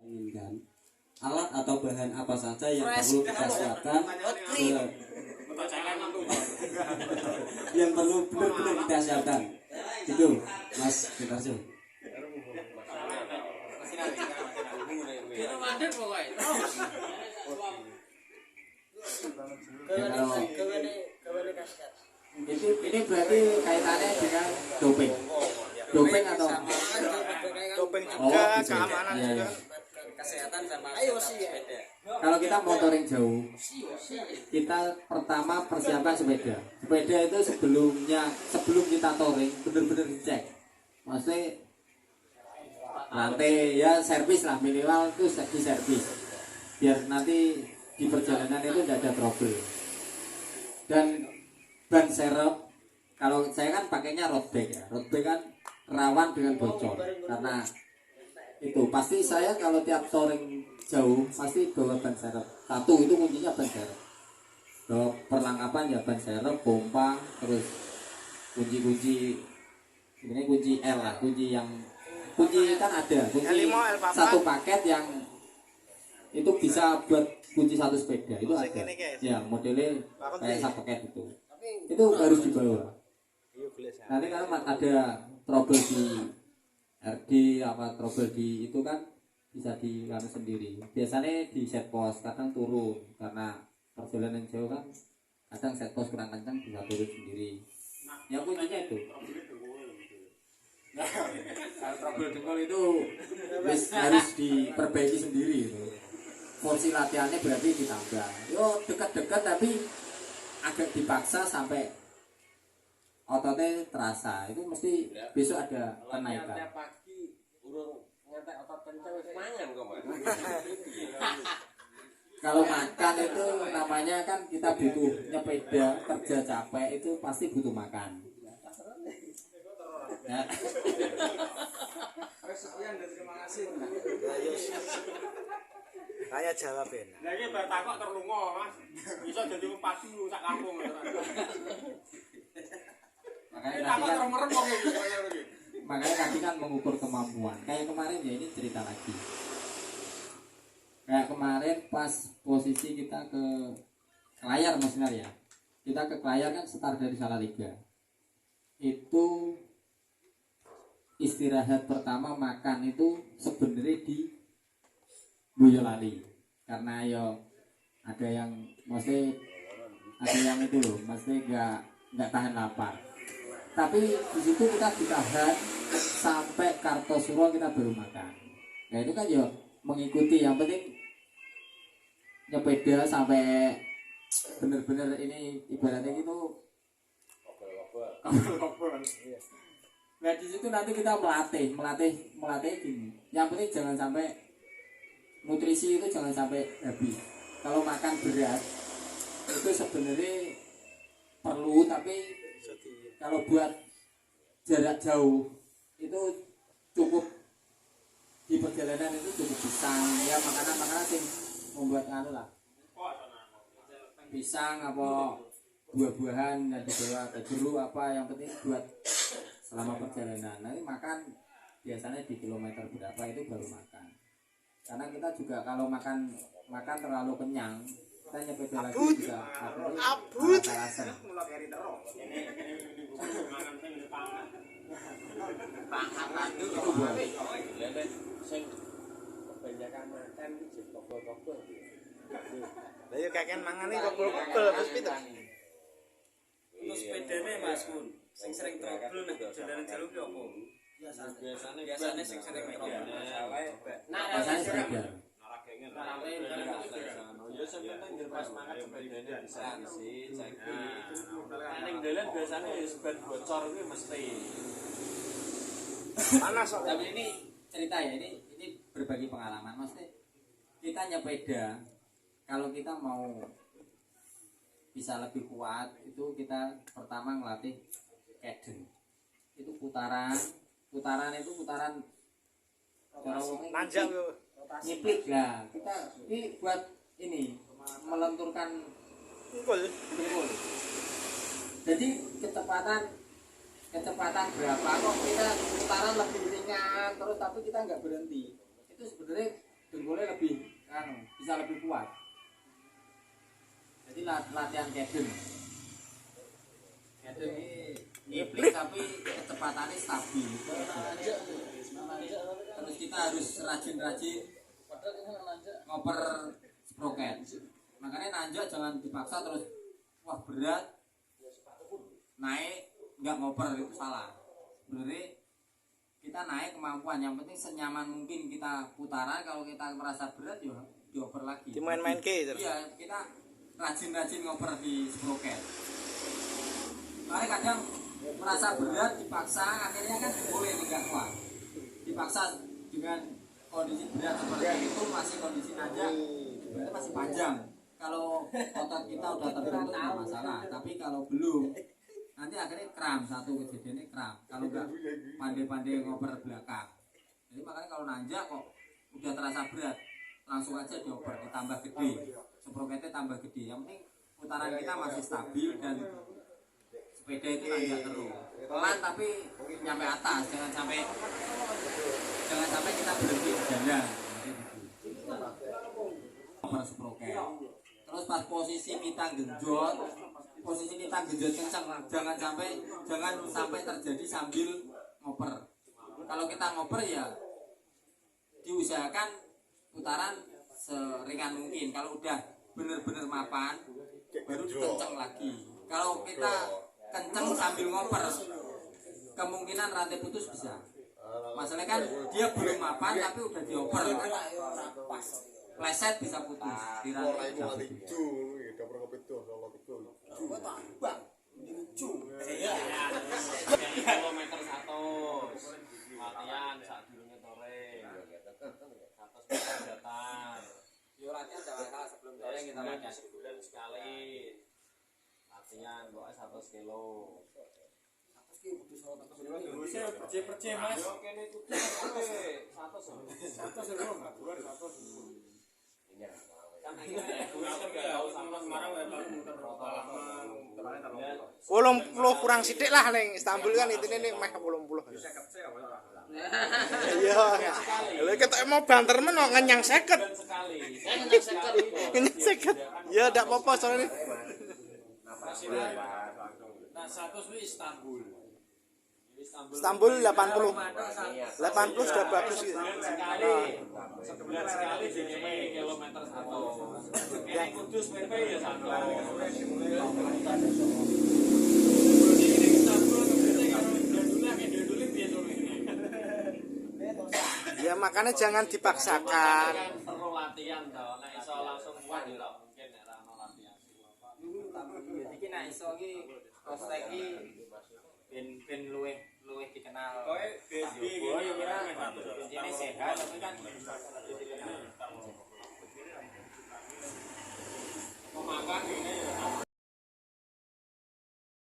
inginkan. Alat atau bahan apa saja yang perlu kita siapkan, yang perlu benar-benar kita siapkan. Itu Mas Sutarso. Ya, kalau ini berarti kaitannya dengan doping. Doping atau doping juga, keamanan ya, juga. ya. Kesehatan sama sepeda. Kalau kita motoring jauh, kita pertama persiapan sepeda. Sepeda itu sebelum kita touring benar-benar dicek. Maksudnya rantai ya servis lah, minimal itu di servis. Biar nanti di perjalanan itu tidak ada trouble. Dan ban serep, kalau saya kan pakainya road bag ya. Road bag kan rawan dengan bocor karena itu pasti saya kalau tiap touring jauh pasti bawa ban serep. Satu itu kuncinya ban serep. Bawa perlengkapan ya ban serep, pompa, terus kunci ini kunci L lah, kunci kan ada kunci L5, L4. satu paket yang itu bisa buat kunci satu sepeda itu ada. Ya modelnya kayak satu paket itu harus dibawa. Nanti kalau ada trouble di RD apa trouble di itu kan bisa dilakukan sendiri. Biasanya di set post kadang turun karena perjalanan jauh kan kadang set post kurang kencang bisa turun sendiri. Ya kuncinya itu. Kalau trouble dengkul itu harus diperbaiki sendiri itu. Porsi latihannya berarti ditambah. Yo dekat-dekat tapi agak dipaksa sampai ototnya terasa. Itu mesti besok ada kenaikan. Pagi urung ngantek otot kencang wis mangan kok, Mas. Kalau makan itu namanya kan kita butuh nyepeda kerja capek itu pasti butuh makan. Ya. Terima kasih. Saya jawabin. Lah iki bar takok terlunga, Mas. Iso dadi bupati sak kampung. Makanya tadi kan mengukur kemampuan. Kayak kemarin ya ini cerita lagi. Kayak kemarin pas posisi kita ke Kelayar maksudnya ya. Kita ke Kelayar kan start dari Salatiga. Itu istirahat pertama makan itu sebenarnya di Boyolali. Karena yo ada yang maksudnya ada yang itu loh, maksudnya nggak tahan lapar. Tapi di situ kita ditahan sampai Kartosuro kita baru makan. Nah itu kan ya mengikuti, yang penting nyepeda sampai bener-bener ini ibaratnya gitu. Nah di situ nanti kita melatih gini. Yang penting jangan sampai nutrisi itu jangan sampai habis. Kalau makan berat itu sebenarnya perlu, tapi kalau buat jarak jauh itu cukup, di perjalanan itu cukup pisang ya, makanan sing membuat anu lah, pisang apa buah-buahan dan dibawa ke jeruk apa, yang penting buat selama perjalanan. Nanti makan biasanya di kilometer berapa itu baru makan, karena kita juga kalau makan terlalu kenyang kita nyepeda lagi bisa abut alasan. Pangan itu boleh. Sing kebanyakan makan iki toko-toko. Lah ya kakek mangane kokol-kokol Mas Peter. Untuk sepedane Mas Kun, sing sering trouble nek jalan jalur ki opo? Biasane sing sering trouble masalah. Biasanya sepeda. Ya sebenarnya nggih pas makan sepedane bisa isi, ceki. Ning dalan biasane ya sebat bocor kuwi mesti. Panas kok. Tapi ini cerita ya, ini berbagi pengalaman. Maksudnya kita nyepeda, kalau kita mau bisa lebih kuat itu kita pertama ngelatih cadence. Itu putaran itu putaran Nanjak yo. nyipit lah. Kita ini buat ini melenturkan Pukul. Jadi kecepatan berapa kok kita putaran lebih ringan terus, tapi kita nggak berhenti. Itu sebenarnya dengkulnya lebih bisa lebih kuat. Jadi latihan kedeng. Kedeng ini ngiplik tapi kecepatannya stabil. Terus kita harus rajin-rajin ngoper sproket. Makanya nanjak jangan dipaksa terus wah berat naik nggak ngoper, itu salah. Sebenarnya kita naik kemampuan, yang penting senyaman mungkin kita putaran. Kalau kita merasa berat ya dioper lagi. Dimain-main ke terus. Iya, kita rajin-rajin ngoper di sproket. Makanya kadang merasa berat dipaksa, akhirnya kan boleh nggak kuat. Dipaksa dengan kondisi berat seperti itu, masih kondisi nanjak, berarti masih panjang. Kalau otot kita udah terbentuk nggak masalah, tapi kalau belum nanti akhirnya kram. Satu kejadiannya kram kalau nggak pandai-pandai ngoper belakang. Jadi makanya kalau nanjak kok udah terasa berat, langsung aja dioper, ditambah gede, sproketnya tambah gede. Yang penting putaran kita masih stabil dan sepeda itu nanjak terus, pelan tapi nyampe atas. Jangan sampai kita berhenti di jalan. Ngoper sproket. Terus pas posisi kita genjot kencang, jangan sampai terjadi sambil ngoper. Kalau kita ngoper ya diusahakan putaran seringan mungkin. Kalau udah bener-bener mapan baru dikencang lagi. Kalau kita kencang sambil ngoper, kemungkinan rantai putus bisa. Masalahnya kan dia belum mapan tapi udah dioper, pleset bisa putus di rantai. Kilometer 100 latihan saat dulunya touring 100 datang. Yo latihan jangan kalah sebelum touring kita latihan sebulan sekali. Latihan bawa 100 kilo. 100 ki butuh 100 Bisa percaya Mas. Yo kene itu 100. 100 lho, enggak keluar 100. Iya. Kan akhirnya tahu sama sekarang Wolong puluh kurang sidik lah neng Istanbul kan intine nih meh 80. Iya. Lha ketok mau banter men kok ngenyang 50. sekali. Ngenyang 50. Ya ndak apa-apa soalnya. Nah, 100 itu Istanbul. Istanbul 80. 80 sudah bagus gitu. Sebulan sekali jadi kilometer 1. Yang Kudus PP ya 1. Ya makanya jangan dipaksakan. Perlu latihan toh. Nek iso langsung kuat ya ora mungkin nek ora ono latihan. Iki nek iso iki prospek iki ben luwih dikenal. Kowe BSB Oh ya kira intine sehat tapi kan